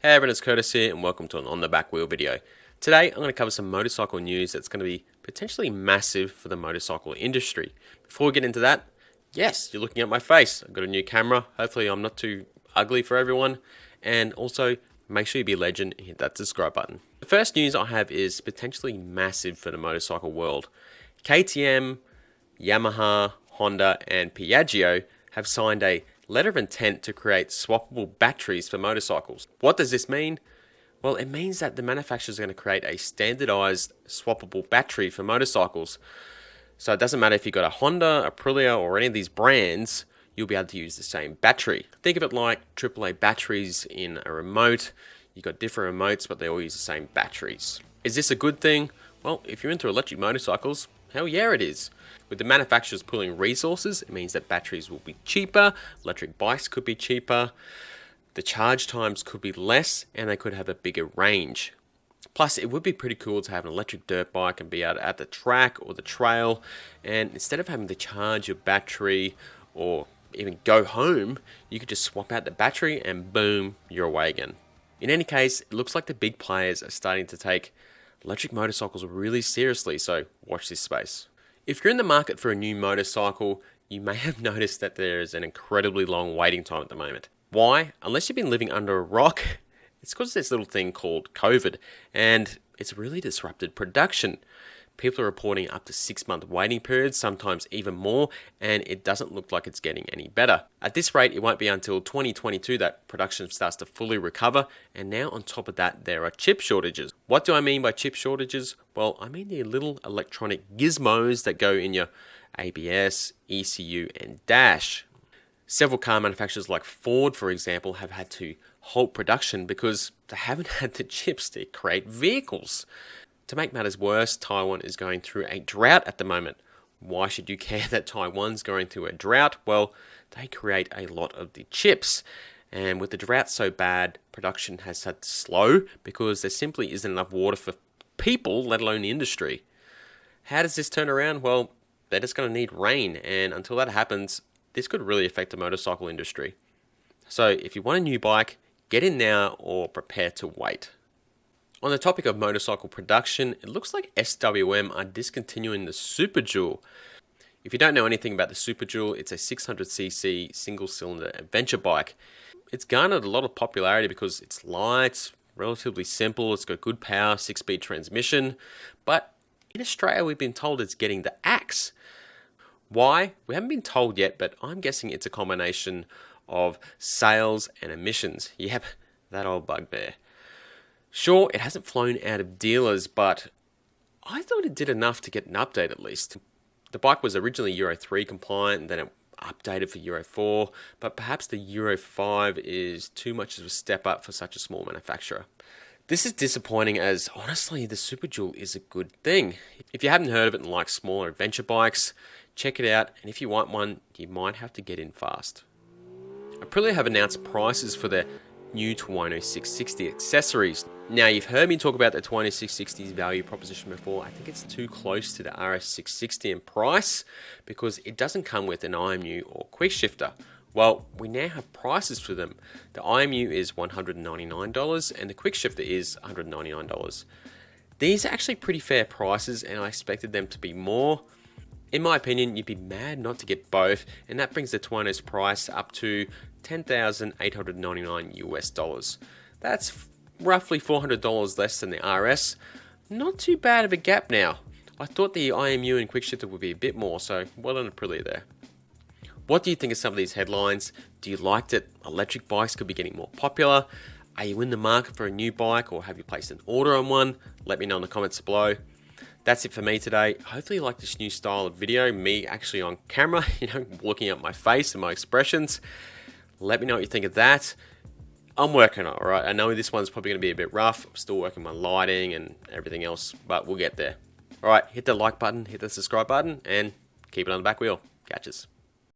Hey everyone, it's Curtis here and welcome to an On The Back Wheel video. Today I'm going to cover some motorcycle news that's going to be potentially massive for the motorcycle industry. Before we get into that, yes, you're looking at my face. I've got a new camera. Hopefully I'm not too ugly for everyone. And also, make sure you be a legend and hit that subscribe button. The first news I have is potentially massive for the motorcycle world. KTM, Yamaha, Honda and Piaggio have signed a letter of intent to create swappable batteries for motorcycles. What does this mean? Well, it means that the manufacturers are going to create a standardized swappable battery for motorcycles. So it doesn't matter if you've got a Honda, Aprilia or any of these brands, you'll be able to use the same battery. Think of it like AAA batteries in a remote. You've got different remotes, but they all use the same batteries. Is this a good thing? Well, if you're into electric motorcycles, hell yeah it is. With the manufacturers pooling resources, it means that batteries will be cheaper, electric bikes could be cheaper, the charge times could be less, and they could have a bigger range. Plus, it would be pretty cool to have an electric dirt bike and be out at the track or the trail, and instead of having to charge your battery or even go home, you could just swap out the battery and boom, you're away again. In any case, it looks like the big players are starting to take electric motorcycles really seriously, so watch this space. If you're in the market for a new motorcycle, you may have noticed that there is an incredibly long waiting time at the moment. Why? Unless you've been living under a rock, it's because of this little thing called COVID, and it's really disrupted production. People are reporting up to 6-month waiting periods, sometimes even more, and it doesn't look like it's getting any better. At this rate, it won't be until 2022 that production starts to fully recover, and now on top of that, there are chip shortages. What do I mean by chip shortages? Well, I mean the little electronic gizmos that go in your ABS, ECU, and dash. Several car manufacturers like Ford, for example, have had to halt production because they haven't had the chips to create vehicles. To make matters worse, Taiwan is going through a drought at the moment. Why should you care that Taiwan's going through a drought? Well, they create a lot of the chips. And with the drought so bad, production has had to slow because there simply isn't enough water for people, let alone the industry. How does this turn around? Well, they're just going to need rain. And until that happens, this could really affect the motorcycle industry. So if you want a new bike, get in now or prepare to wait. On the topic of motorcycle production, it looks like SWM are discontinuing the Super Duel. If you don't know anything about the Super Duel, it's a 600cc single-cylinder adventure bike. It's garnered a lot of popularity because it's light, relatively simple, it's got good power, 6-speed transmission, but in Australia we've been told it's getting the axe. Why? We haven't been told yet, but I'm guessing it's a combination of sales and emissions. Yep, that old bugbear. Sure, it hasn't flown out of dealers, but I thought it did enough to get an update at least. The bike was originally Euro 3 compliant, and then it updated for Euro 4, but perhaps the Euro 5 is too much of a step up for such a small manufacturer. This is disappointing as, honestly, the Super Duel is a good thing. If you haven't heard of it and like smaller adventure bikes, check it out, and if you want one, you might have to get in fast. Aprilia have announced prices for their new Tuono 660 accessories. Now, you've heard me talk about the Tuono 660's value proposition before. I think it's too close to the RS 660 in price because it doesn't come with an IMU or quick shifter. Well, we now have prices for them. The IMU is $199 and the quick shifter is $199. These are actually pretty fair prices and I expected them to be more. In my opinion, you'd be mad not to get both, and that brings the Tuono's price up to $10,899 US. That's roughly $400 less than the RS. Not too bad of a gap now. I thought the IMU and quick shifter would be a bit more, so well done Aprilia there. What do you think of some of these headlines? Do you like that electric bikes could be getting more popular? Are you in the market for a new bike or have you placed an order on one? Let me know in the comments below. That's it for me today. Hopefully you like this new style of video, me actually on camera, looking at my face and my expressions. Let me know what you think of that. I'm working on it, alright? I know this one's probably going to be a bit rough. I'm still working on my lighting and everything else, but we'll get there. Alright, hit the like button, hit the subscribe button, and keep it on the back wheel. Catches.